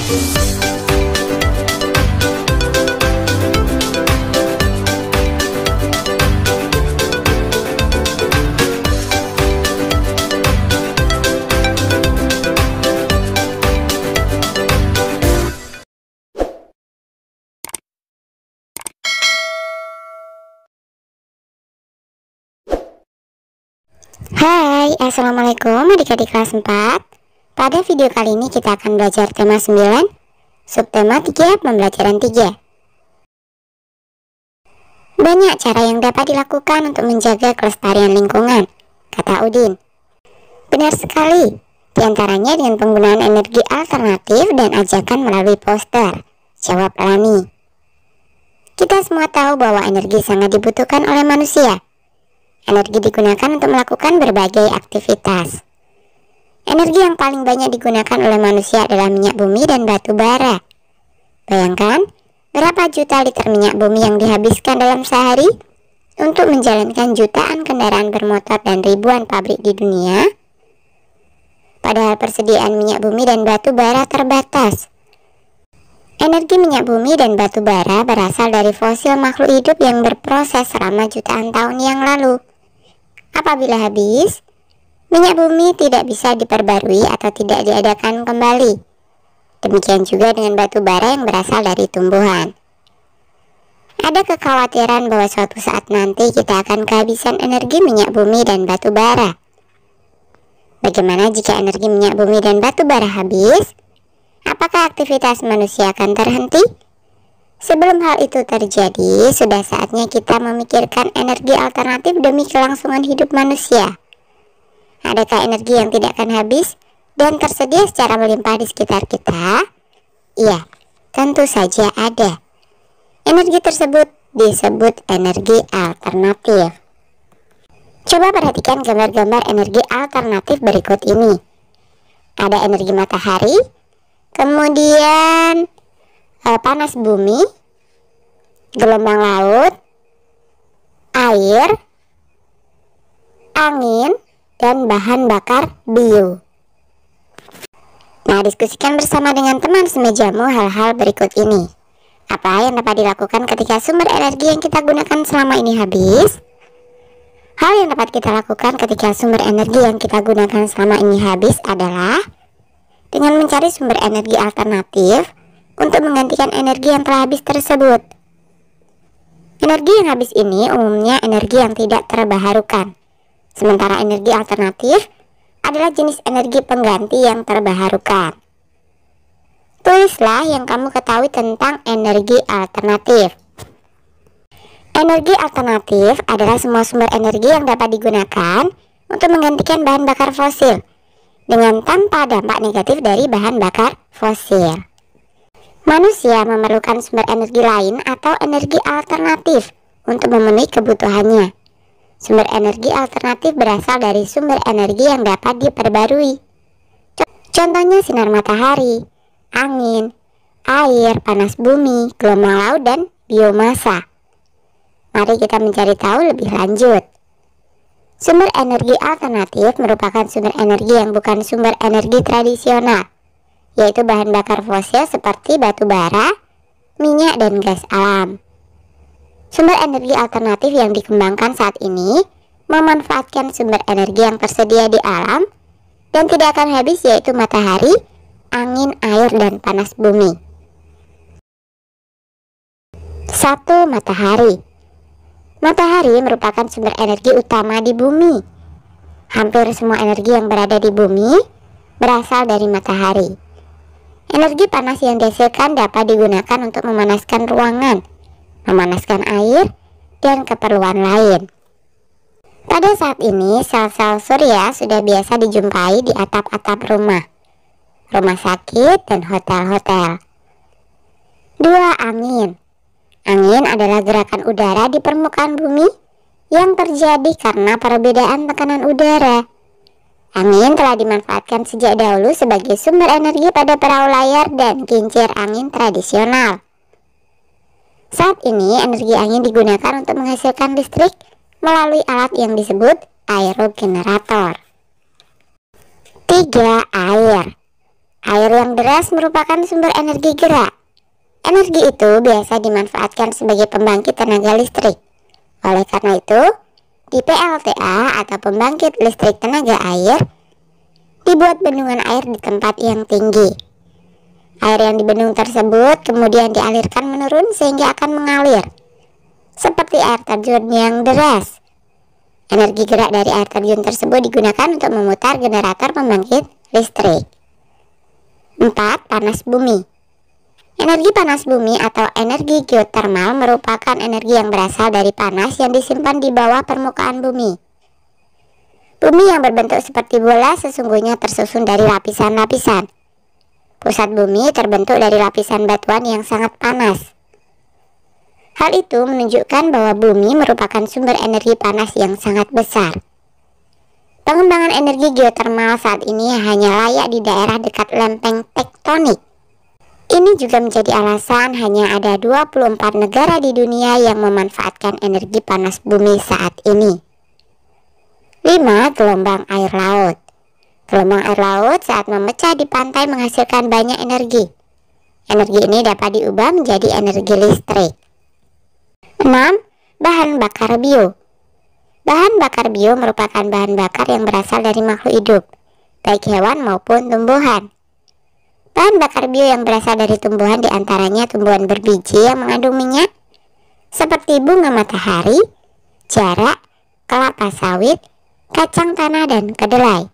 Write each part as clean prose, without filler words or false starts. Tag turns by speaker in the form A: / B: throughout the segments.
A: Hai, assalamualaikum adik-adik kelas 4. Pada video kali ini kita akan belajar tema 9, subtema 3, pembelajaran 3. Banyak cara yang dapat dilakukan untuk menjaga kelestarian lingkungan, kata Udin. Benar sekali, diantaranya dengan penggunaan energi alternatif dan ajakan melalui poster, jawab Lani. Kita semua tahu bahwa energi sangat dibutuhkan oleh manusia. Energi digunakan untuk melakukan berbagai aktivitas. Energi yang paling banyak digunakan oleh manusia adalah minyak bumi dan batu bara. Bayangkan, berapa juta liter minyak bumi yang dihabiskan dalam sehari untuk menjalankan jutaan kendaraan bermotor dan ribuan pabrik di dunia. Padahal persediaan minyak bumi dan batu bara terbatas. Energi minyak bumi dan batu bara berasal dari fosil makhluk hidup yang berproses selama jutaan tahun yang lalu. Apabila habis, minyak bumi tidak bisa diperbarui atau tidak diadakan kembali. Demikian juga dengan batu bara yang berasal dari tumbuhan. Ada kekhawatiran bahwa suatu saat nanti kita akan kehabisan energi minyak bumi dan batu bara. Bagaimana jika energi minyak bumi dan batu bara habis? Apakah aktivitas manusia akan terhenti? Sebelum hal itu terjadi, sudah saatnya kita memikirkan energi alternatif demi kelangsungan hidup manusia. Adakah energi yang tidak akan habis dan tersedia secara melimpah di sekitar kita? Iya, tentu saja ada. Energi tersebut disebut energi alternatif. Coba perhatikan gambar-gambar energi alternatif berikut ini. Ada energi matahari, kemudian panas bumi, gelombang laut, air, angin, dan bahan bakar bio. Nah, diskusikan bersama dengan teman semejamu hal-hal berikut ini. Apa yang dapat dilakukan ketika sumber energi yang kita gunakan selama ini habis? Hal yang dapat kita lakukan ketika sumber energi yang kita gunakan selama ini habis adalah dengan mencari sumber energi alternatif untuk menggantikan energi yang telah habis tersebut. Energi yang habis ini umumnya energi yang tidak terbaharukan. Sementara energi alternatif adalah jenis energi pengganti yang terbaharukan. Tulislah yang kamu ketahui tentang energi alternatif. Energi alternatif adalah semua sumber energi yang dapat digunakan untuk menggantikan bahan bakar fosil dengan tanpa dampak negatif dari bahan bakar fosil. Manusia memerlukan sumber energi lain atau energi alternatif untuk memenuhi kebutuhannya. Sumber energi alternatif berasal dari sumber energi yang dapat diperbarui. Contohnya sinar matahari, angin, air, panas bumi, gelombang laut, dan biomasa. Mari kita mencari tahu lebih lanjut. Sumber energi alternatif merupakan sumber energi yang bukan sumber energi tradisional, yaitu bahan bakar fosil seperti batu bara, minyak, dan gas alam. Sumber energi alternatif yang dikembangkan saat ini memanfaatkan sumber energi yang tersedia di alam dan tidak akan habis, yaitu matahari, angin, air, dan panas bumi. 1. Matahari. Matahari merupakan sumber energi utama di bumi. Hampir semua energi yang berada di bumi berasal dari matahari. Energi panas yang dihasilkan dapat digunakan untuk memanaskan ruangan, memanaskan air, dan keperluan lain. Pada saat ini, sel-sel surya sudah biasa dijumpai di atap-atap rumah sakit, dan hotel-hotel. 2. Angin. Angin adalah gerakan udara di permukaan bumi yang terjadi karena perbedaan tekanan udara. Angin telah dimanfaatkan sejak dahulu sebagai sumber energi pada perahu layar dan kincir angin tradisional. Saat ini, energi angin digunakan untuk menghasilkan listrik melalui alat yang disebut aerogenerator. 3. Air. Air yang deras merupakan sumber energi gerak. Energi itu biasa dimanfaatkan sebagai pembangkit tenaga listrik. Oleh karena itu, di PLTA atau pembangkit listrik tenaga air, dibuat bendungan air di tempat yang tinggi. Air yang di bendung tersebut kemudian dialirkan menurun sehingga akan mengalir, seperti air terjun yang deras. Energi gerak dari air terjun tersebut digunakan untuk memutar generator pembangkit listrik. 4. Panas bumi. Energi panas bumi atau energi geotermal merupakan energi yang berasal dari panas yang disimpan di bawah permukaan bumi. Bumi yang berbentuk seperti bola sesungguhnya tersusun dari lapisan-lapisan. Pusat bumi terbentuk dari lapisan batuan yang sangat panas. Hal itu menunjukkan bahwa bumi merupakan sumber energi panas yang sangat besar. Pengembangan energi geotermal saat ini hanya layak di daerah dekat lempeng tektonik. Ini juga menjadi alasan hanya ada 24 negara di dunia yang memanfaatkan energi panas bumi saat ini. 5. Gelombang air laut. Gelombang air laut saat memecah di pantai menghasilkan banyak energi. Energi ini dapat diubah menjadi energi listrik. 6. Bahan bakar bio. Bahan bakar bio merupakan bahan bakar yang berasal dari makhluk hidup, baik hewan maupun tumbuhan. Bahan bakar bio yang berasal dari tumbuhan diantaranya tumbuhan berbiji yang mengandung minyak, seperti bunga matahari, jarak, kelapa sawit, kacang tanah, dan kedelai.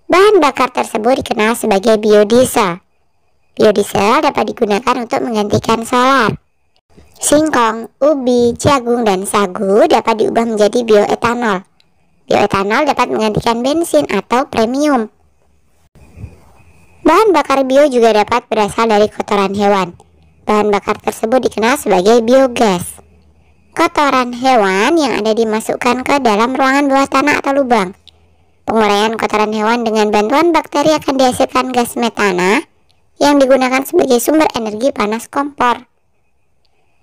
A: Bahan bakar tersebut dikenal sebagai biodiesel. Biodiesel dapat digunakan untuk menggantikan solar. Singkong, ubi, jagung, dan sagu dapat diubah menjadi bioetanol. Bioetanol dapat menggantikan bensin atau premium. Bahan bakar bio juga dapat berasal dari kotoran hewan. Bahan bakar tersebut dikenal sebagai biogas. Kotoran hewan yang ada dimasukkan ke dalam ruangan bawah tanah atau lubang. Penguraian kotoran hewan dengan bantuan bakteri akan dihasilkan gas metana yang digunakan sebagai sumber energi panas kompor.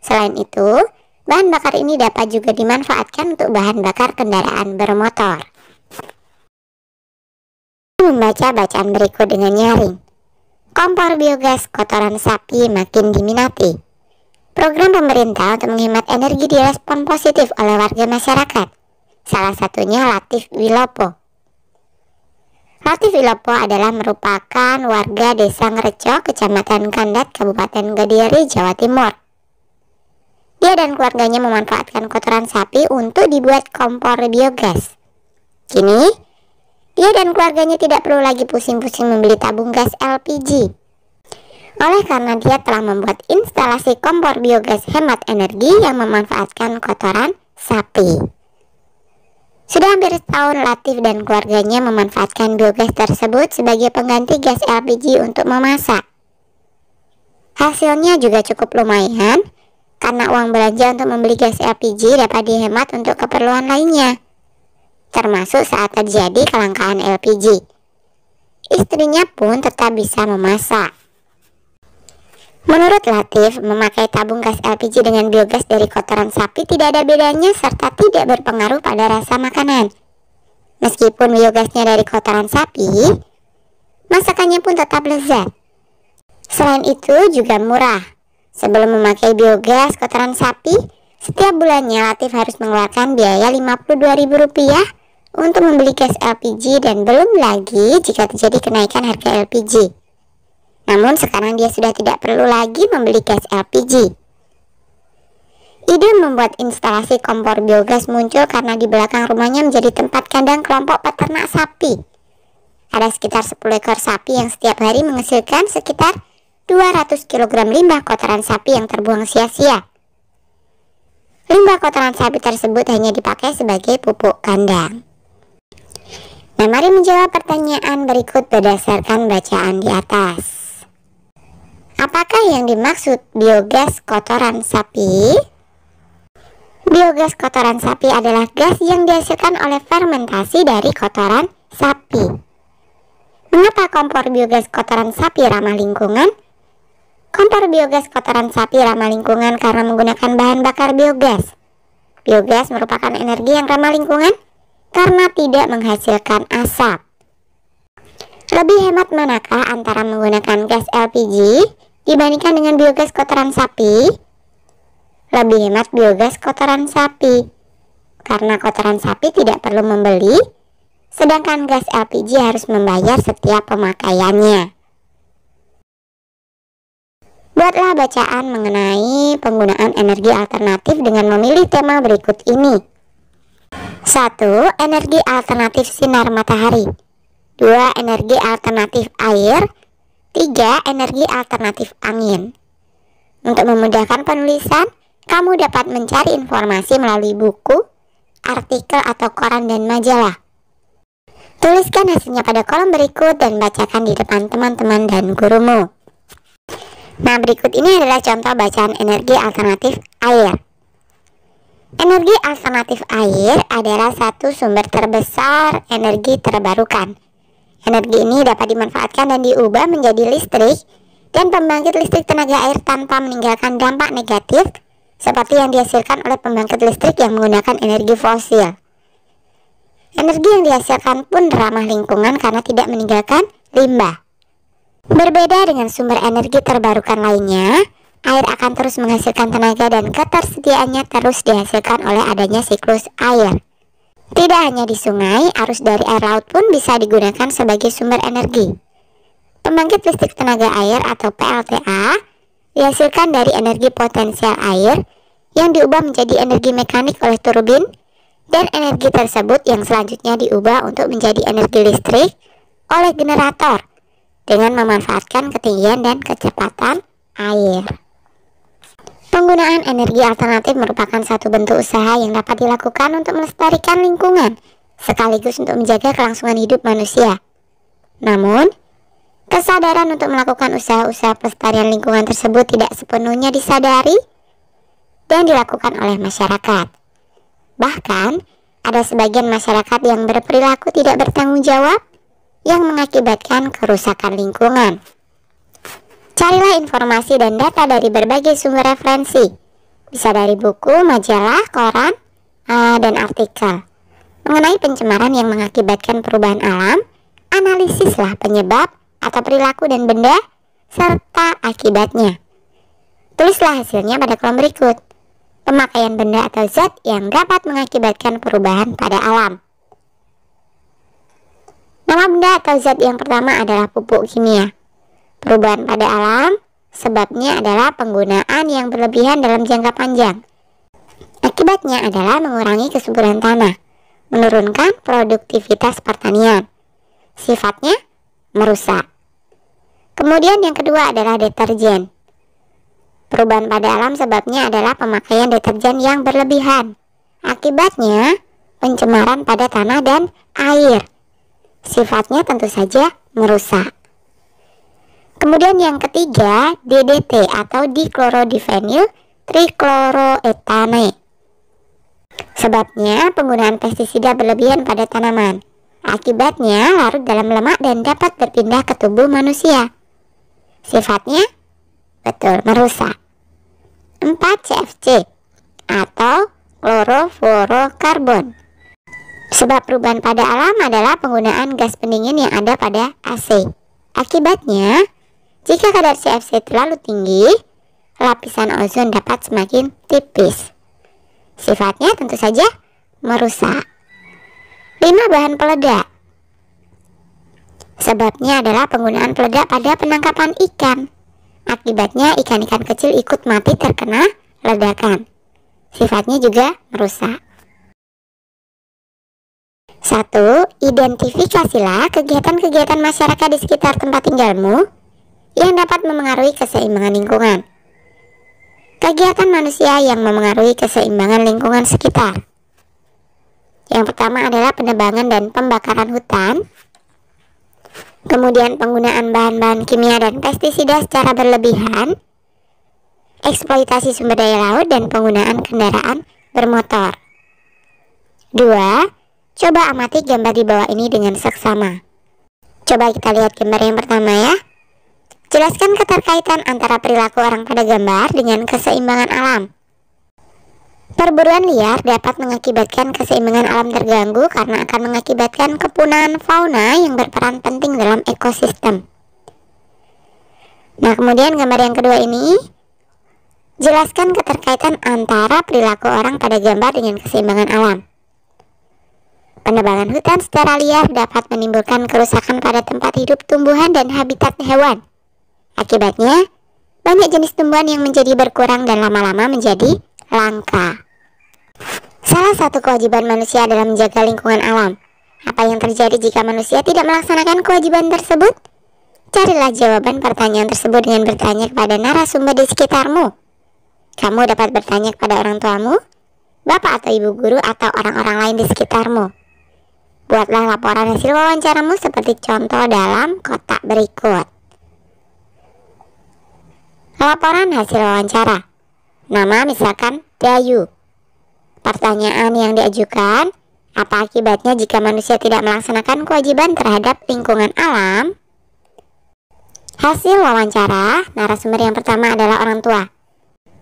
A: Selain itu, bahan bakar ini dapat juga dimanfaatkan untuk bahan bakar kendaraan bermotor. Membaca bacaan berikut dengan nyaring. Kompor biogas kotoran sapi makin diminati. Program pemerintah untuk menghemat energi direspon positif oleh warga masyarakat. Salah satunya Latif Wilopo. Latif Wilopo adalah merupakan warga desa Ngereco, Kecamatan Kandat, Kabupaten Kediri, Jawa Timur. Dia dan keluarganya memanfaatkan kotoran sapi untuk dibuat kompor biogas. Kini, dia dan keluarganya tidak perlu lagi pusing-pusing membeli tabung gas LPG. Oleh karena dia telah membuat instalasi kompor biogas hemat energi yang memanfaatkan kotoran sapi. Sudah hampir setahun Latif dan keluarganya memanfaatkan biogas tersebut sebagai pengganti gas LPG untuk memasak. Hasilnya juga cukup lumayan, karena uang belanja untuk membeli gas LPG dapat dihemat untuk keperluan lainnya, termasuk saat terjadi kelangkaan LPG. Istrinya pun tetap bisa memasak. Menurut Latif, memakai tabung gas LPG dengan biogas dari kotoran sapi tidak ada bedanya serta tidak berpengaruh pada rasa makanan. Meskipun biogasnya dari kotoran sapi, masakannya pun tetap lezat. Selain itu juga murah. Sebelum memakai biogas kotoran sapi, setiap bulannya Latif harus mengeluarkan biaya Rp52.000 untuk membeli gas LPG dan belum lagi jika terjadi kenaikan harga LPG. Namun sekarang dia sudah tidak perlu lagi membeli gas LPG. Ide membuat instalasi kompor biogas muncul karena di belakang rumahnya menjadi tempat kandang kelompok peternak sapi. Ada sekitar 10 ekor sapi yang setiap hari menghasilkan sekitar 200 kg limbah kotoran sapi yang terbuang sia-sia. Limbah kotoran sapi tersebut hanya dipakai sebagai pupuk kandang. Nah, mari menjawab pertanyaan berikut berdasarkan bacaan di atas. Apakah yang dimaksud biogas kotoran sapi? Biogas kotoran sapi adalah gas yang dihasilkan oleh fermentasi dari kotoran sapi. Mengapa kompor biogas kotoran sapi ramah lingkungan? Kompor biogas kotoran sapi ramah lingkungan karena menggunakan bahan bakar biogas. Biogas merupakan energi yang ramah lingkungan karena tidak menghasilkan asap. Lebih hemat manakah antara menggunakan gas LPG dibandingkan dengan biogas kotoran sapi? Lebih hemat biogas kotoran sapi, karena kotoran sapi tidak perlu membeli, sedangkan gas LPG harus membayar setiap pemakaiannya. Buatlah bacaan mengenai penggunaan energi alternatif dengan memilih tema berikut ini. 1. Energi alternatif sinar matahari. 2. Energi alternatif air. 3. Energi alternatif angin. Untuk memudahkan penulisan, kamu dapat mencari informasi melalui buku, artikel atau koran dan majalah. Tuliskan hasilnya pada kolom berikut dan bacakan di depan teman-teman dan gurumu. Nah, berikut ini adalah contoh bacaan energi alternatif air. Energi alternatif air adalah satu sumber terbesar energi terbarukan. Energi ini dapat dimanfaatkan dan diubah menjadi listrik dan pembangkit listrik tenaga air tanpa meninggalkan dampak negatif seperti yang dihasilkan oleh pembangkit listrik yang menggunakan energi fosil. Energi yang dihasilkan pun ramah lingkungan karena tidak meninggalkan limbah. Berbeda dengan sumber energi terbarukan lainnya, air akan terus menghasilkan tenaga dan ketersediaannya terus dihasilkan oleh adanya siklus air. Tidak hanya di sungai, arus dari air laut pun bisa digunakan sebagai sumber energi. Pembangkit listrik tenaga air atau PLTA dihasilkan dari energi potensial air yang diubah menjadi energi mekanik oleh turbin, dan energi tersebut yang selanjutnya diubah untuk menjadi energi listrik oleh generator dengan memanfaatkan ketinggian dan kecepatan air. Penggunaan energi alternatif merupakan satu bentuk usaha yang dapat dilakukan untuk melestarikan lingkungan sekaligus untuk menjaga kelangsungan hidup manusia. Namun, kesadaran untuk melakukan usaha-usaha pelestarian lingkungan tersebut tidak sepenuhnya disadari dan dilakukan oleh masyarakat. Bahkan, ada sebagian masyarakat yang berperilaku tidak bertanggung jawab yang mengakibatkan kerusakan lingkungan. Carilah informasi dan data dari berbagai sumber referensi, bisa dari buku, majalah, koran, dan artikel. Mengenai pencemaran yang mengakibatkan perubahan alam, analisislah penyebab atau perilaku dan benda, serta akibatnya. Tulislah hasilnya pada kolom berikut. Pemakaian benda atau zat yang dapat mengakibatkan perubahan pada alam. Nama benda atau zat yang pertama adalah pupuk kimia. Perubahan pada alam sebabnya adalah penggunaan yang berlebihan dalam jangka panjang. Akibatnya adalah mengurangi kesuburan tanah, menurunkan produktivitas pertanian. Sifatnya merusak. Kemudian yang kedua adalah deterjen. Perubahan pada alam sebabnya adalah pemakaian deterjen yang berlebihan. Akibatnya pencemaran pada tanah dan air. Sifatnya tentu saja merusak. Kemudian yang ketiga, DDT atau diklorodifenyl trichloroethane. Sebabnya penggunaan pestisida berlebihan pada tanaman. Akibatnya larut dalam lemak dan dapat berpindah ke tubuh manusia. Sifatnya betul merusak. 4. CFC atau klorofluorokarbon. Sebab perubahan pada alam adalah penggunaan gas pendingin yang ada pada AC. Akibatnya, jika kadar CFC terlalu tinggi, lapisan ozon dapat semakin tipis. Sifatnya tentu saja merusak. 5. Bahan peledak. Sebabnya adalah penggunaan peledak pada penangkapan ikan. Akibatnya ikan-ikan kecil ikut mati terkena ledakan. Sifatnya juga merusak. 1. Identifikasilah kegiatan-kegiatan masyarakat di sekitar tempat tinggalmu yang dapat memengaruhi keseimbangan lingkungan. Kegiatan manusia yang memengaruhi keseimbangan lingkungan sekitar. Yang pertama adalah penebangan dan pembakaran hutan. Kemudian penggunaan bahan-bahan kimia dan pestisida secara berlebihan. Eksploitasi sumber daya laut dan penggunaan kendaraan bermotor. 2. Coba amati gambar di bawah ini dengan seksama. Coba kita lihat gambar yang pertama ya. Jelaskan keterkaitan antara perilaku orang pada gambar dengan keseimbangan alam. Perburuan liar dapat mengakibatkan keseimbangan alam terganggu karena akan mengakibatkan kepunahan fauna yang berperan penting dalam ekosistem. Nah, kemudian gambar yang kedua ini jelaskan keterkaitan antara perilaku orang pada gambar dengan keseimbangan alam. Penebangan hutan secara liar dapat menimbulkan kerusakan pada tempat hidup tumbuhan dan habitat hewan. Akibatnya, banyak jenis tumbuhan yang menjadi berkurang dan lama-lama menjadi langka. Salah satu kewajiban manusia adalah menjaga lingkungan alam. Apa yang terjadi jika manusia tidak melaksanakan kewajiban tersebut? Carilah jawaban pertanyaan tersebut dengan bertanya kepada narasumber di sekitarmu. Kamu dapat bertanya kepada orang tuamu, bapak atau ibu guru, atau orang-orang lain di sekitarmu. Buatlah laporan hasil wawancaramu seperti contoh dalam kotak berikut. Laporan hasil wawancara. Nama misalkan Dayu. Pertanyaan yang diajukan, apa akibatnya jika manusia tidak melaksanakan kewajiban terhadap lingkungan alam? Hasil wawancara, narasumber yang pertama adalah orang tua.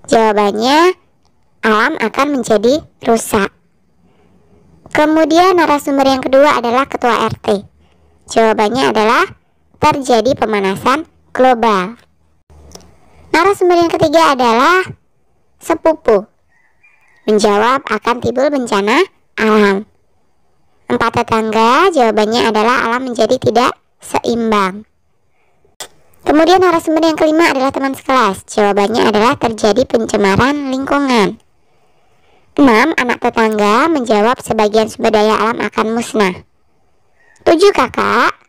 A: Jawabannya, alam akan menjadi rusak. Kemudian narasumber yang kedua adalah ketua RT. Jawabannya adalah terjadi pemanasan global. Narasumber yang ketiga adalah sepupu. Menjawab akan timbul bencana alam. 4 tetangga, jawabannya adalah alam menjadi tidak seimbang. Kemudian narasumber yang kelima adalah teman sekelas. Jawabannya adalah terjadi pencemaran lingkungan. 6 anak tetangga, menjawab sebagian sumber daya alam akan musnah. 7 kakak,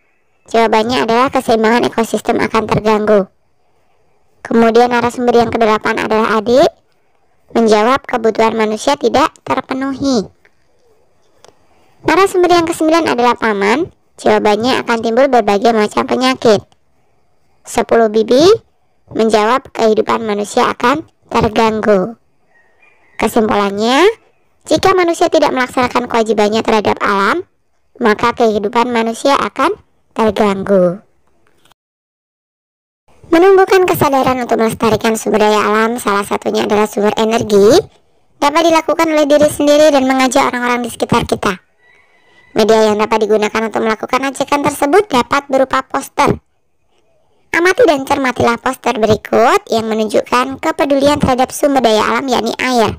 A: jawabannya adalah keseimbangan ekosistem akan terganggu. Kemudian narasumber yang kedelapan adalah adik, menjawab kebutuhan manusia tidak terpenuhi. Narasumber yang ke-9 adalah paman, jawabannya akan timbul berbagai macam penyakit. 10 bibi, menjawab kehidupan manusia akan terganggu. Kesimpulannya, jika manusia tidak melaksanakan kewajibannya terhadap alam, maka kehidupan manusia akan terganggu. Menumbuhkan kesadaran untuk melestarikan sumber daya alam, salah satunya adalah sumber energi, dapat dilakukan oleh diri sendiri dan mengajak orang-orang di sekitar kita. Media yang dapat digunakan untuk melakukan ajakan tersebut dapat berupa poster. Amati dan cermatilah poster berikut yang menunjukkan kepedulian terhadap sumber daya alam, yakni air.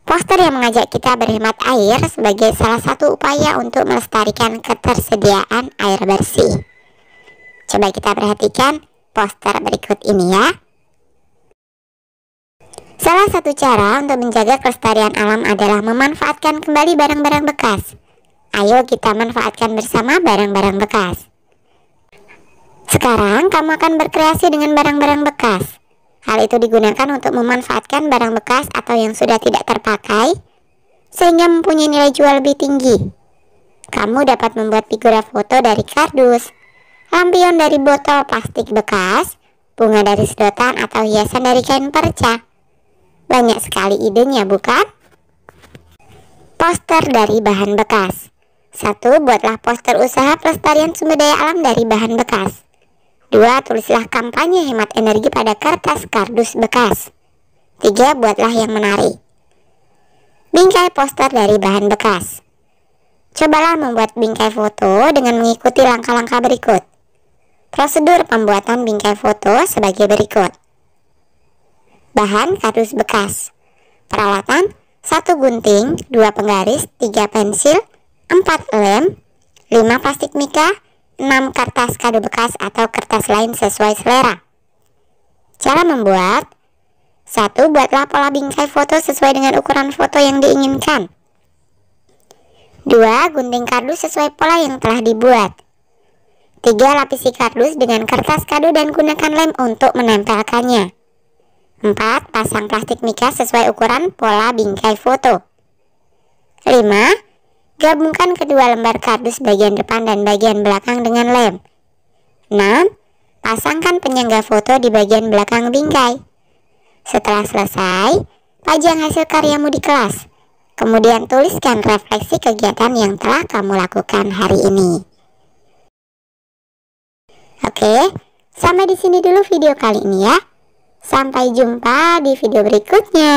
A: Poster yang mengajak kita berhemat air sebagai salah satu upaya untuk melestarikan ketersediaan air bersih. Coba kita perhatikan poster berikut ini ya. Salah satu cara untuk menjaga kelestarian alam adalah memanfaatkan kembali barang-barang bekas. Ayo kita manfaatkan bersama barang-barang bekas. Sekarang kamu akan berkreasi dengan barang-barang bekas. Hal itu digunakan untuk memanfaatkan barang bekas atau yang sudah tidak terpakai, sehingga mempunyai nilai jual lebih tinggi. Kamu dapat membuat figura foto dari kardus, lampion dari botol plastik bekas, bunga dari sedotan, atau hiasan dari kain perca. Banyak sekali idenya, bukan? Poster dari bahan bekas. 1. Buatlah poster usaha pelestarian sumber daya alam dari bahan bekas. 2. Tulislah kampanye hemat energi pada kertas kardus bekas. 3. Buatlah yang menarik. Bingkai poster dari bahan bekas. Cobalah membuat bingkai foto dengan mengikuti langkah-langkah berikut. Prosedur pembuatan bingkai foto sebagai berikut. Bahan kardus bekas. Peralatan: 1 gunting, 2 penggaris, 3 pensil, 4 lem, 5 plastik mika, 6 kertas kado bekas atau kertas lain sesuai selera. Cara membuat: 1. Buatlah pola bingkai foto sesuai dengan ukuran foto yang diinginkan. 2. Gunting kardus sesuai pola yang telah dibuat. 3. Lapisi kardus dengan kertas kado dan gunakan lem untuk menempelkannya. 4. Pasang plastik mika sesuai ukuran pola bingkai foto. 5. Gabungkan kedua lembar kardus bagian depan dan bagian belakang dengan lem. 6. Pasangkan penyangga foto di bagian belakang bingkai. Setelah selesai, pajang hasil karyamu di kelas. Kemudian tuliskan refleksi kegiatan yang telah kamu lakukan hari ini. Oke, sampai di sini dulu video kali ini ya. Sampai jumpa di video berikutnya.